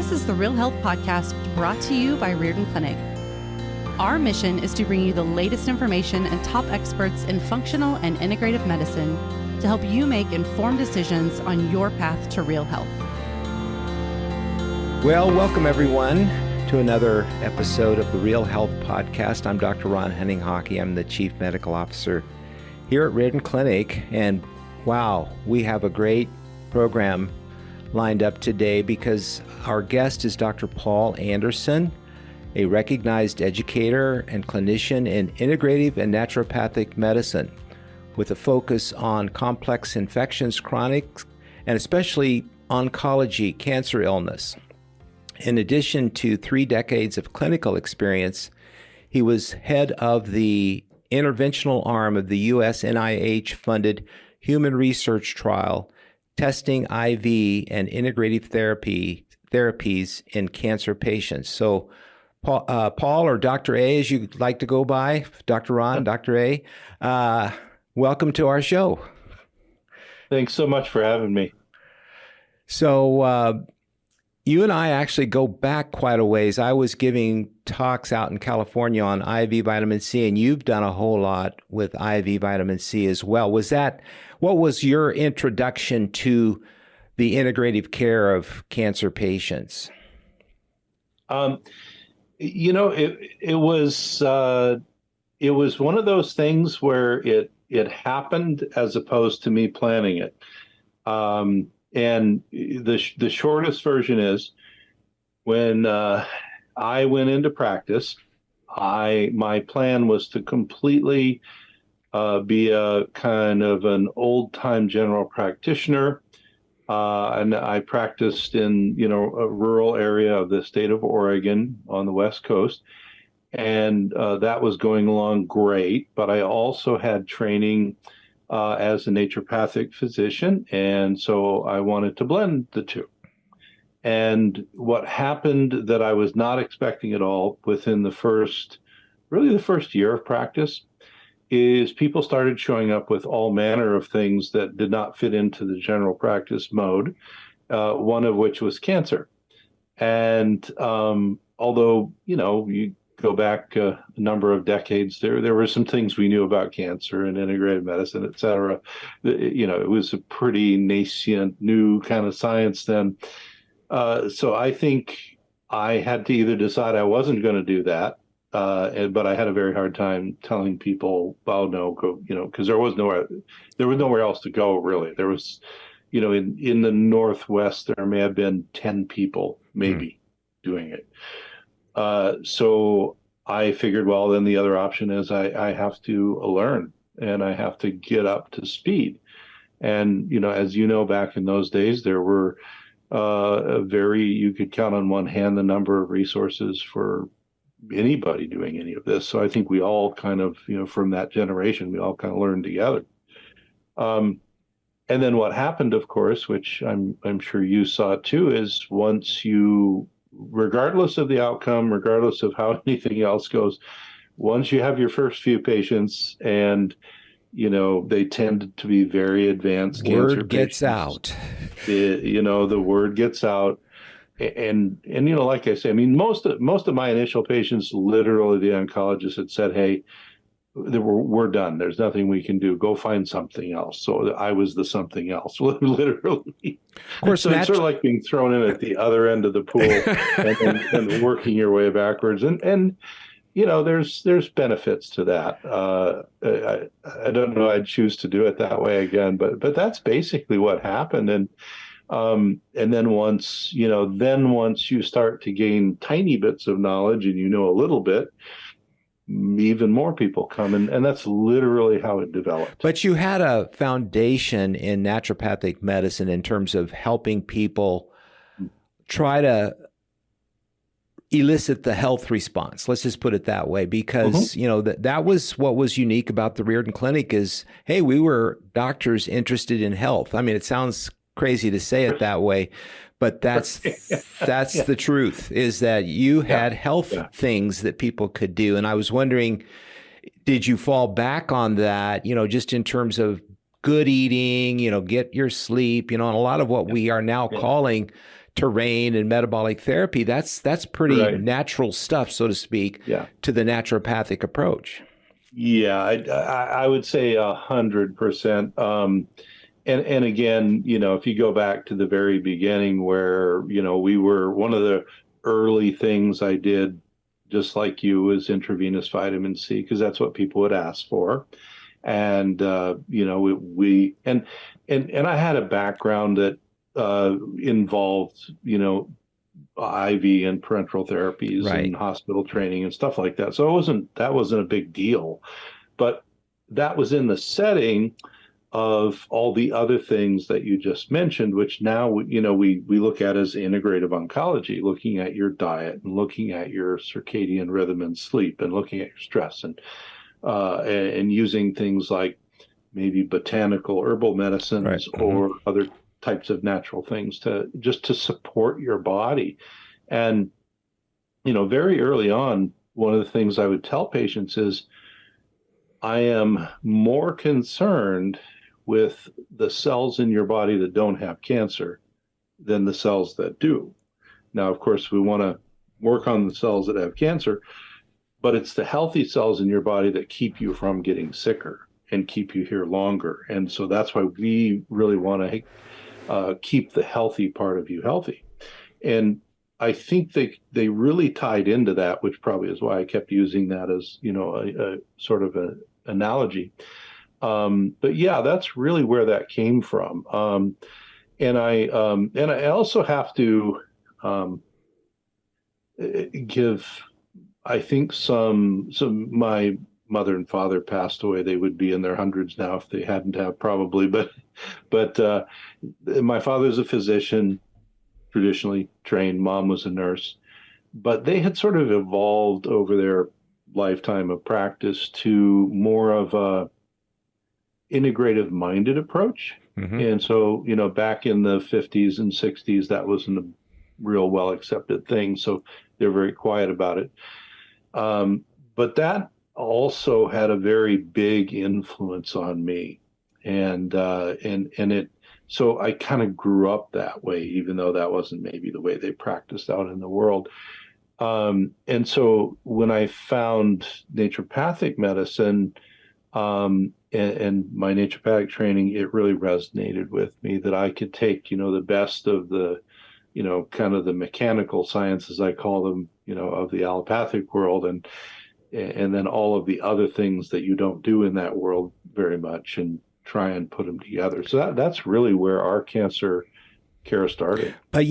This is the Real Health Podcast brought to you by Riordan Clinic. Our mission is to bring you the latest information and top experts in functional and integrative medicine to help you make informed decisions on your path to real health. Well, welcome everyone to another episode of the Real Health Podcast. I'm Dr. Ron Hunninghake. I'm the Chief Medical Officer here at Riordan Clinic. And wow, we have a great program lined up today because our guest is Dr. Paul Anderson, a recognized educator and clinician in integrative and naturopathic medicine with a focus on complex infections, chronic, and especially oncology, cancer illness. In addition to 3 decades of clinical experience, he was head of the interventional arm of the U.S. NIH-funded human research trial testing IV and integrative therapies in cancer patients. So Paul, or Dr. A, as you'd like to go by, Dr. Ron, Dr. A, welcome to our show. Thanks so much for having me. So you and I actually go back quite a ways. I was giving talks out in California on IV vitamin C, and you've done a whole lot with IV vitamin C as well. What was your introduction to the integrative care of cancer patients? It was one of those things where it happened as opposed to me planning it. And the shortest version is when I went into practice, my plan was to completely be a kind of an old-time general practitioner. And I practiced in, a rural area of the state of Oregon on the West Coast. And that was going along great. But I also had training as a naturopathic physician. And so I wanted to blend the two. And what happened that I was not expecting at all within the first year of practice is people started showing up with all manner of things that did not fit into the general practice mode, one of which was cancer. And although, you go back a number of decades, there were some things we knew about cancer and integrative medicine, et cetera. It was a pretty nascent, new kind of science then. So I think I had to either decide I wasn't going to do that, but I had a very hard time telling people, "Oh no, go," because there was nowhere else to go really. There was, in the Northwest, there may have been 10 people maybe doing it. So I figured, well, then the other option is I have to learn and I have to get up to speed. And, as you know, back in those days, there were you could count on one hand the number of resources for anybody doing any of this. So I think we all kind of, from that generation, we all kind of learned together. And then what happened, of course, which I'm sure you saw too, is once you, regardless of the outcome, regardless of how anything else goes, once you have your first few patients and, they tend to be very advanced cancer patients. Word gets out. The word gets out. And like I say, I mean, most of my initial patients, literally the oncologist had said, "Hey, we're done. There's nothing we can do. Go find something else." So I was the something else, literally. Of course, so it's sort of like being thrown in at the other end of the pool and working your way backwards. And there's benefits to that. I don't know I'd choose to do it that way again, but that's basically what happened. And then once you start to gain tiny bits of knowledge and a little bit, even more people come, and that's literally how it developed. But you had a foundation in naturopathic medicine in terms of helping people try to elicit the health response. Let's just put it that way, because that was what was unique about the Riordan Clinic is, hey, we were doctors interested in health. I mean, it sounds crazy to say it that way, but that's the truth, is that you had health things that people could do. And I was wondering, did you fall back on that, just in terms of good eating, get your sleep, and a lot of what we are now calling terrain and metabolic therapy, that's pretty natural stuff, so to speak, to the naturopathic approach. Yeah, I would say 100%. And again, if you go back to the very beginning where, we were, one of the early things I did, just like you, was intravenous vitamin C, because that's what people would ask for. And, and I had a background that involved, IV and parenteral therapies and hospital training and stuff like that. So that wasn't a big deal, but that was in the setting of all the other things that you just mentioned, which now, we look at as integrative oncology, looking at your diet and looking at your circadian rhythm and sleep and looking at your stress and using things like maybe botanical herbal medicines or other types of natural things to support your body. And, very early on, one of the things I would tell patients is I am more concerned with the cells in your body that don't have cancer than the cells that do. Now, of course, we want to work on the cells that have cancer, but it's the healthy cells in your body that keep you from getting sicker and keep you here longer. And so that's why we really want to keep the healthy part of you healthy. And I think they really tied into that, which probably is why I kept using that as, a sort of an analogy. But yeah, that's really where that came from. And I also have to give, I think my mother and father passed away. They would be in their hundreds now if they hadn't have, probably. But my father's a physician, traditionally trained. Mom was a nurse, but they had sort of evolved over their lifetime of practice to more of a integrative minded approach. And so, back in the 50s and 60s, that wasn't a real well accepted thing. So they're very quiet about it. But that also had a very big influence on me. And so I kind of grew up that way, even though that wasn't maybe the way they practiced out in the world. And so when I found naturopathic medicine, and my naturopathic training, it really resonated with me that I could take, the best of the, kind of the mechanical sciences, I call them, of the allopathic world, and then all of the other things that you don't do in that world very much, and try and put them together. So that's really where our cancer care started. But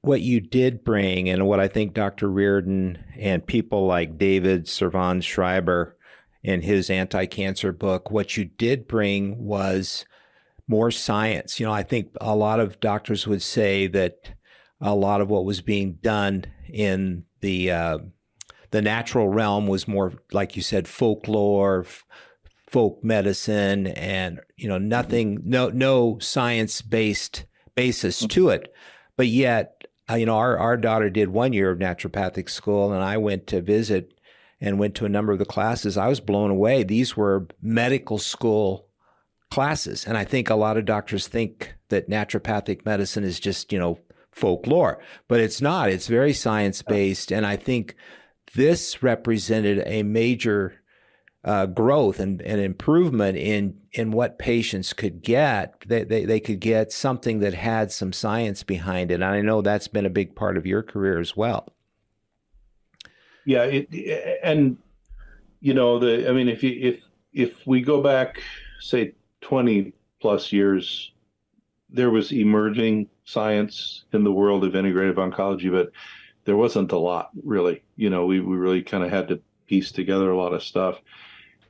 what you did bring, and what I think Dr. Riordan and people like David Servan Schreiber in his anti-cancer book, what you did bring was more science. I think a lot of doctors would say that a lot of what was being done in the natural realm was more, like you said, folklore, folk medicine, and no science-based basis to it. But yet, our daughter did 1 year of naturopathic school, and I went to visit and went to a number of the classes. I was blown away. These were medical school classes. And I think a lot of doctors think that naturopathic medicine is just, folklore, but it's not. It's very science-based. And I think this represented a major growth and improvement in what patients could get. They could get something that had some science behind it. And I know that's been a big part of your career as well. Yeah, if we go back, say, 20 plus years, there was emerging science in the world of integrative oncology, but there wasn't a lot, really. We really kind of had to piece together a lot of stuff.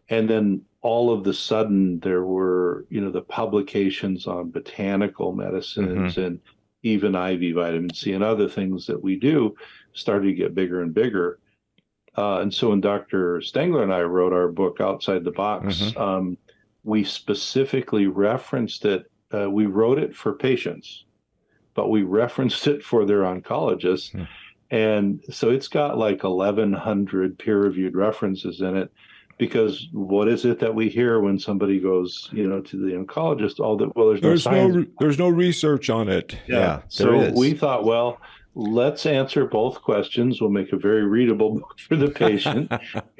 And then all of the sudden there were, the publications on botanical medicines and even IV vitamin C and other things that we do started to get bigger and bigger. And so when Dr. Stengler and I wrote our book, Outside the Box, we specifically referenced it. We wrote it for patients, but we referenced it for their oncologists. And so it's got like 1,100 peer-reviewed references in it. because what is it that we hear when somebody goes, to the oncologist? All that, well, there's no science. There's no research on it. Yeah, there So is. we thought, well, let's answer both questions. We'll make a very readable book for the patient,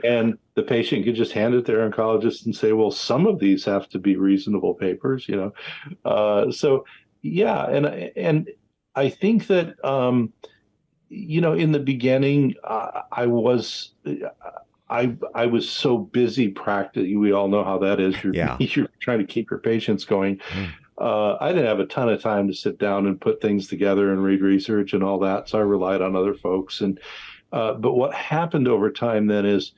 and the patient could just hand it to their oncologist and say, well, some of these have to be reasonable papers, So yeah, and I think that in the beginning, I was so busy practicing. We all know how that is. You're trying to keep your patients going. I didn't have a ton of time to sit down and put things together and read research and all that, so I relied on other folks. But what happened over time then is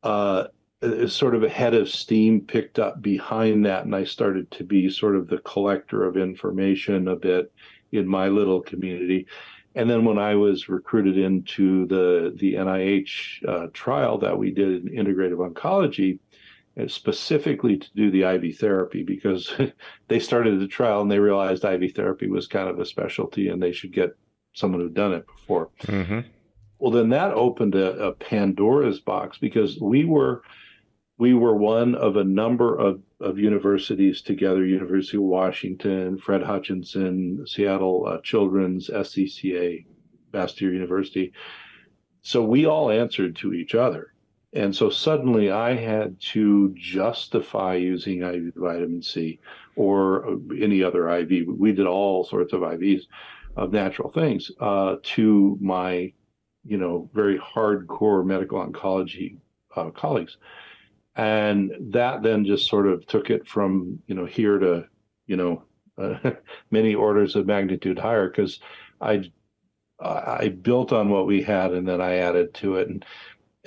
sort of a head of steam picked up behind that, and I started to be sort of the collector of information a bit in my little community. And then when I was recruited into the NIH trial that we did in integrative oncology, specifically to do the IV therapy, because they started the trial and they realized IV therapy was kind of a specialty and they should get someone who'd done it before. Mm-hmm. Well, then that opened a Pandora's box, because we were one of a number of universities together: University of Washington, Fred Hutchinson, Seattle Children's, SCCA, Bastyr University. So we all answered to each other. And so suddenly I had to justify using IV vitamin C or any other IV. We did all sorts of IVs of natural things to my, very hardcore medical oncology colleagues. And that then just sort of took it from, here to, many orders of magnitude higher, because I built on what we had and then I added to it.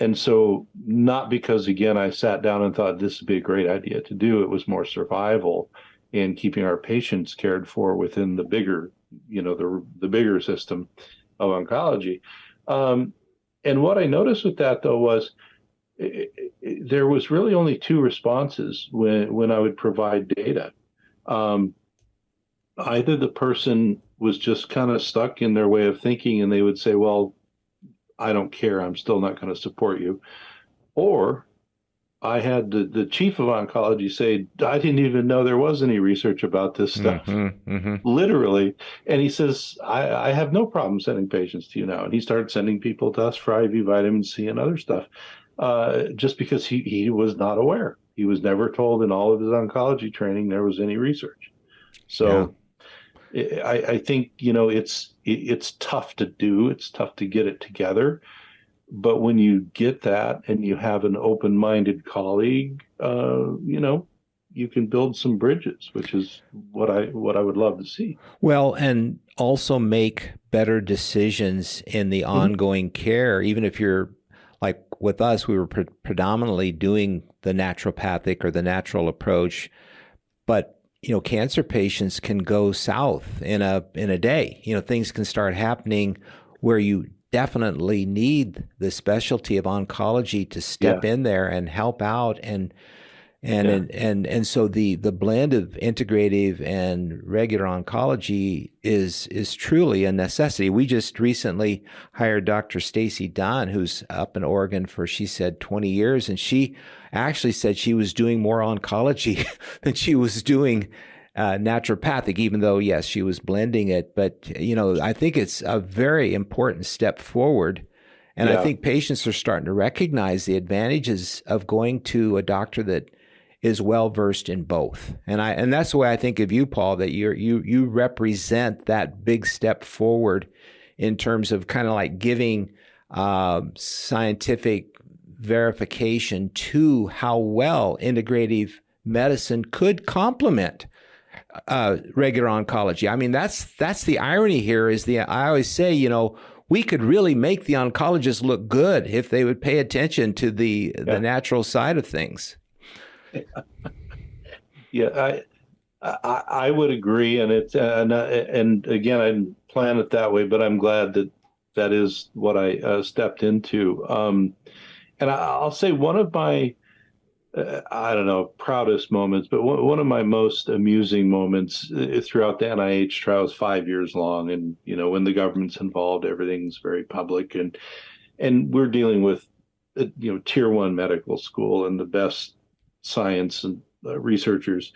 And so not because, again, I sat down and thought this would be a great idea to do. It was more survival in keeping our patients cared for within the bigger, the bigger system of oncology. And what I noticed with that, though, was there was really only two responses when I would provide data. Either the person was just kind of stuck in their way of thinking and they would say, well, I don't care, I'm still not going to support you. Or I had the chief of oncology say, I didn't even know there was any research about this stuff, literally. And he says, I have no problem sending patients to you now. And he started sending people to us for IV vitamin C and other stuff, just because he was not aware. He was never told in all of his oncology training there was any research. So I think, it's tough to do. It's tough to get it together. But when you get that and you have an open-minded colleague, you can build some bridges, which is what I would love to see. Well, and also make better decisions in the ongoing care. Even if you're like with us, we were predominantly doing the naturopathic or the natural approach, but cancer patients can go south in a day. Things can start happening where you definitely need the specialty of oncology to step in there and help out. And so the blend of integrative and regular oncology is truly a necessity. We just recently hired Dr. Stacy Dunn, who's up in Oregon for, she said, 20 years. And she actually said she was doing more oncology than she was doing naturopathic, even though, yes, she was blending it. But, I think it's a very important step forward. And I think patients are starting to recognize the advantages of going to a doctor that is well versed in both. And that's the way I think of you, Paul, that you represent that big step forward in terms of kind of like giving scientific verification to how well integrative medicine could complement regular oncology. I mean, that's the irony here. I always say, we could really make the oncologists look good if they would pay attention to the natural side of things. Yeah, I would agree, and it's and again, I didn't plan it that way, but I'm glad that is what I stepped into. And I'll say one of my I don't know, proudest moments, but one of my most amusing moments throughout the NIH trial is 5 years long. And, when the government's involved, everything's very public. And we're dealing with tier one medical school and the best science and researchers.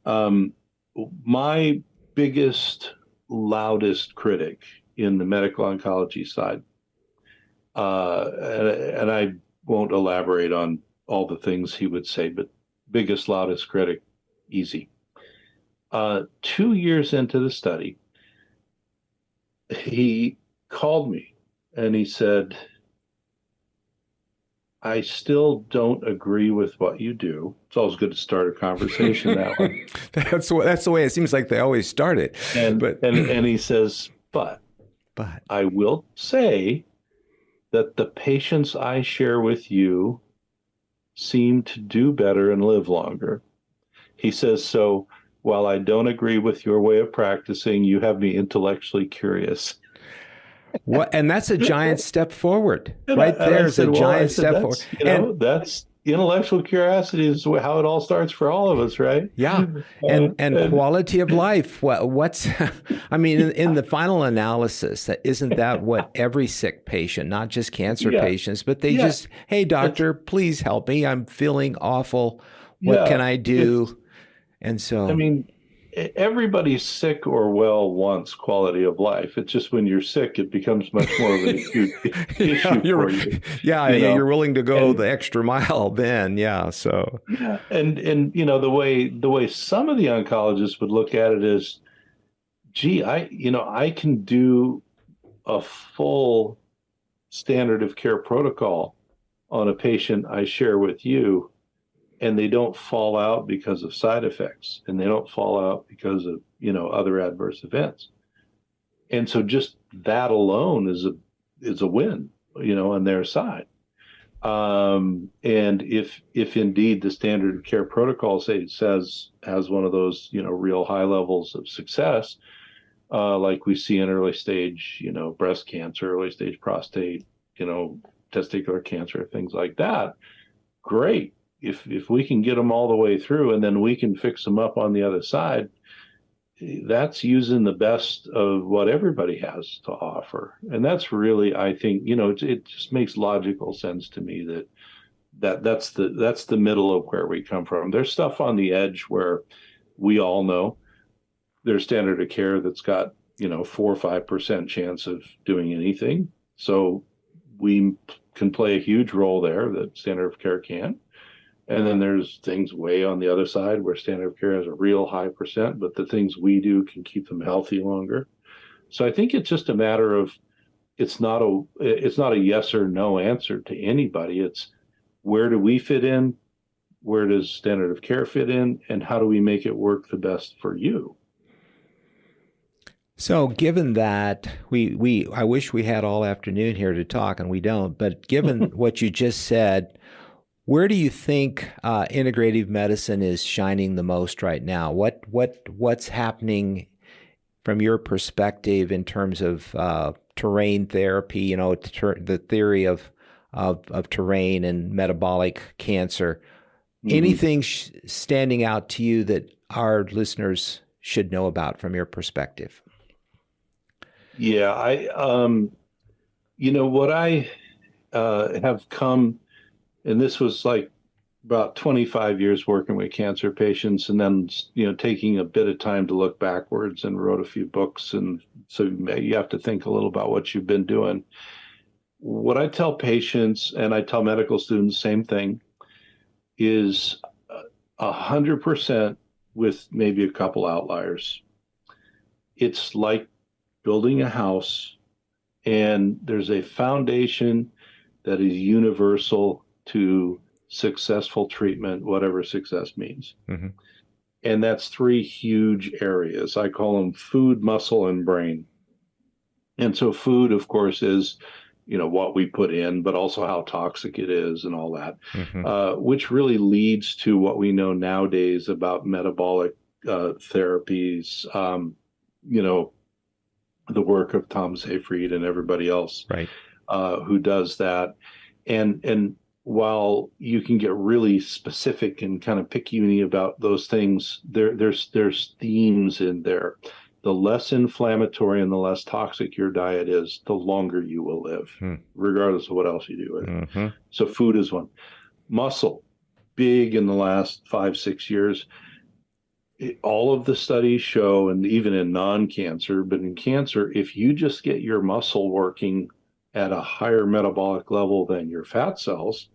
My biggest, loudest critic in the medical oncology side, and I won't elaborate on all the things he would say, but biggest, loudest critic, easy. 2 years into the study, he called me and he said, I still don't agree with what you do. It's always good to start a conversation that way. That's the way it seems like they always start it. And he says, but I will say that the patients I share with you seem to do better and live longer. He says, so while I don't agree with your way of practicing, you have me intellectually curious. What? And that's a giant step forward. There's a giant step forward. That's intellectual curiosity is how it all starts for all of us, right? Yeah. And quality of life. What's, I mean, in the final analysis, isn't that what every sick patient, not just cancer patients, but they just, hey, doctor, please help me. I'm feeling awful. What can I do? And so, I mean, everybody's sick or well wants quality of life. It's just when you're sick, it becomes much more of an acute issue for you. Yeah, you're willing to go the extra mile then. Yeah, so and the way some of the oncologists would look at it is, gee, I can do a full standard of care protocol on a patient I share with you, and they don't fall out because of side effects, and they don't fall out because of, other adverse events. And so just that alone is a win, on their side. And if indeed the standard of care protocol has one of those, real high levels of success, like we see in early stage, breast cancer, early stage prostate, testicular cancer, things like that, great. If we can get them all the way through and then we can fix them up on the other side, that's using the best of what everybody has to offer. And that's really, I think, it just makes logical sense to me that's the middle of where we come from. There's stuff on the edge where we all know there's standard of care that's got, 4 or 5% chance of doing anything. So we can play a huge role there that standard of care can't. And then there's things way on the other side where standard of care has a real high percent, but the things we do can keep them healthy longer. So I think it's just a matter of, it's not a yes or no answer to anybody. It's where do we fit in? Where does standard of care fit in? And how do we make it work the best for you? So given that I wish we had all afternoon here to talk, and we don't, but given what you just said, where do you think integrative medicine is shining the most right now? What's happening from your perspective in terms of terrain therapy? The theory of terrain and metabolic cancer. Mm-hmm. Anything standing out to you that our listeners should know about from your perspective? Yeah, what I have come. And this was like about 25 years working with cancer patients, and then, taking a bit of time to look backwards, and wrote a few books. And so you have to think a little about what you've been doing. What I tell patients, and I tell medical students, same thing, is 100% with maybe a couple outliers. It's like building a house, and there's a foundation that is universal to successful treatment, whatever success means. Mm-hmm. And that's 3 huge areas. I call them food, muscle, and brain. And so food, of course, is, what we put in, but also how toxic it is and all that, mm-hmm. Which really leads to what we know nowadays about metabolic therapies, the work of Tom Seyfried and everybody else, right, who does that. And while you can get really specific and kind of picky about those things, there's themes in there. the less inflammatory and the less toxic your diet is, the longer you will live, regardless of what else you do with it. So food is one. Muscle, big in the last 5-6 years. All of the studies show, and even in non-cancer, but in cancer, if you just get your muscle working at a higher metabolic level than your fat cells,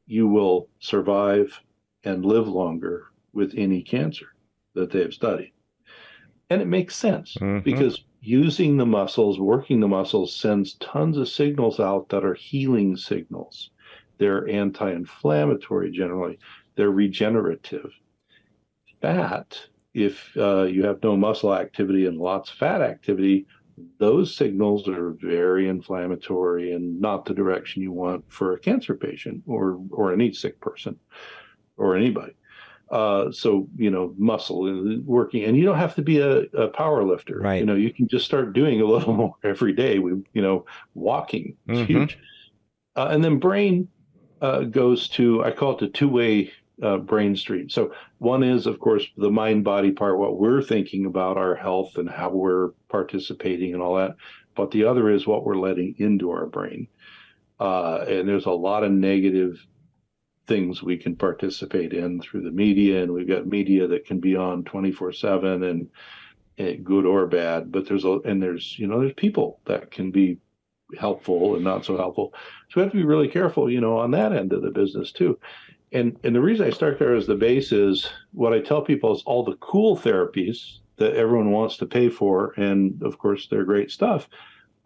you will survive and live longer with any cancer that they've studied. And it makes sense because using the muscles, working the muscles, sends tons of signals out that are healing signals. They're anti-inflammatory generally. They're regenerative. Fat, if you have no muscle activity and lots of fat activity, those signals are very inflammatory and not the direction you want for a cancer patient or any sick person or anybody. So, muscle working, and you don't have to be a power lifter. Right. You can just start doing a little more every day. Walking, it's huge. And then brain goes to, I call it the two-way brain stream. So one is, of course, the mind-body part, what we're thinking about our health and how we're participating and all that. But the other is what we're letting into our brain. And there's a lot of negative things we can participate in through the media, and we've got media that can be on 24/7 and good or bad. But there's people that can be helpful and not so helpful. So we have to be really careful, on that end of the business too. And the reason I start there as the base is what I tell people is all the cool therapies that everyone wants to pay for, and of course they're great stuff,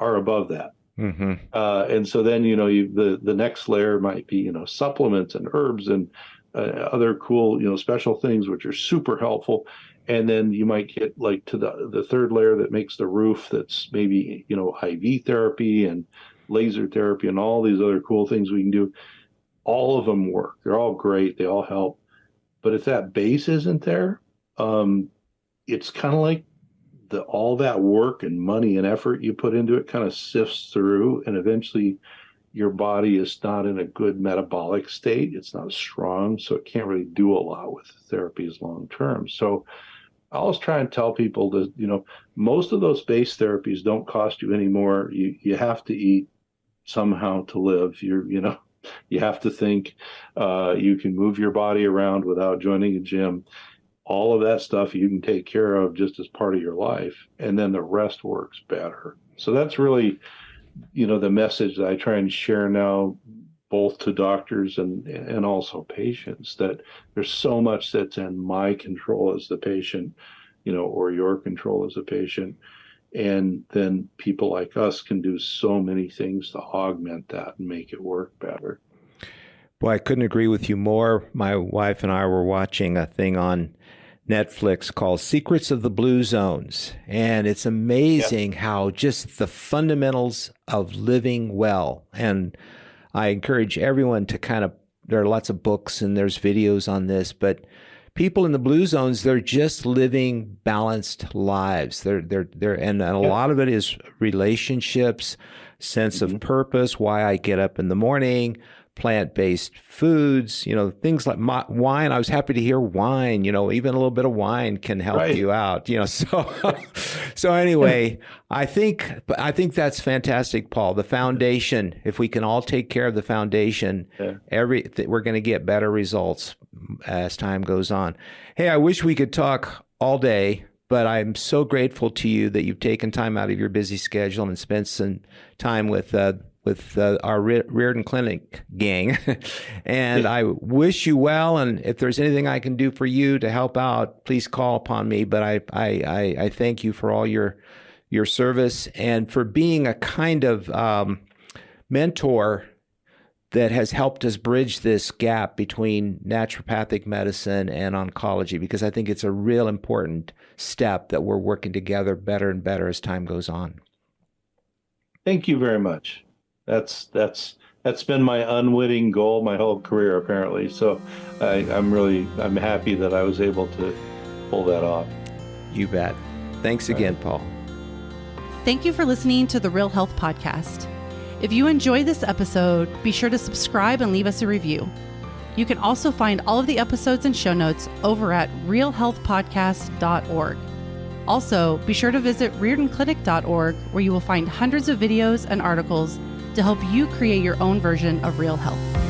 are above that. And so then, the next layer might be, supplements and herbs and other cool, special things, which are super helpful. And then you might get like to the third layer that makes the roof, that's maybe, IV therapy and laser therapy and all these other cool things we can do. All of them work. They're all great. They all help. But if that base isn't there, it's kind of like all that work and money and effort you put into it kind of sifts through, and eventually your body is not in a good metabolic state. It's not strong, so it can't really do a lot with therapies long term. So I always try and tell people that, most of those base therapies don't cost you any more. You have to eat somehow to live. You have to think. You can move your body around without joining a gym. All of that stuff you can take care of just as part of your life, and then the rest works better. So that's really, the message that I try and share now, both to doctors and also patients, that there's so much that's in my control as the patient, or your control as a patient. And then people like us can do so many things to augment that and make it work better. Boy, I couldn't agree with you more. My wife and I were watching a thing on Netflix called Secrets of the Blue Zones. And it's amazing how just the fundamentals of living well. And I encourage everyone to there are lots of books and there's videos on this, but people in the blue zones, they're just living balanced lives. And a lot of it is relationships, sense of purpose, why I get up in the morning, plant-based foods, things like wine. I was happy to hear wine, even a little bit of wine can help you out, so anyway, I think that's fantastic, Paul. The foundation, if we can all take care of the foundation, we're going to get better results as time goes on. Hey, I wish we could talk all day, but I'm so grateful to you that you've taken time out of your busy schedule and spent some time with our Riordan Clinic gang. And I wish you well. And if there's anything I can do for you to help out, please call upon me. But I thank you for all your service and for being a kind of mentor that has helped us bridge this gap between naturopathic medicine and oncology, because I think it's a real important step that we're working together better and better as time goes on. Thank you very much. That's been my unwitting goal my whole career, apparently. So I'm happy that I was able to pull that off. You bet. Thanks again, Paul. Thank you for listening to the Real Health Podcast. If you enjoyed this episode, be sure to subscribe and leave us a review. You can also find all of the episodes and show notes over at realhealthpodcast.org. Also, be sure to visit riordanclinic.org, where you will find hundreds of videos and articles to help you create your own version of real health.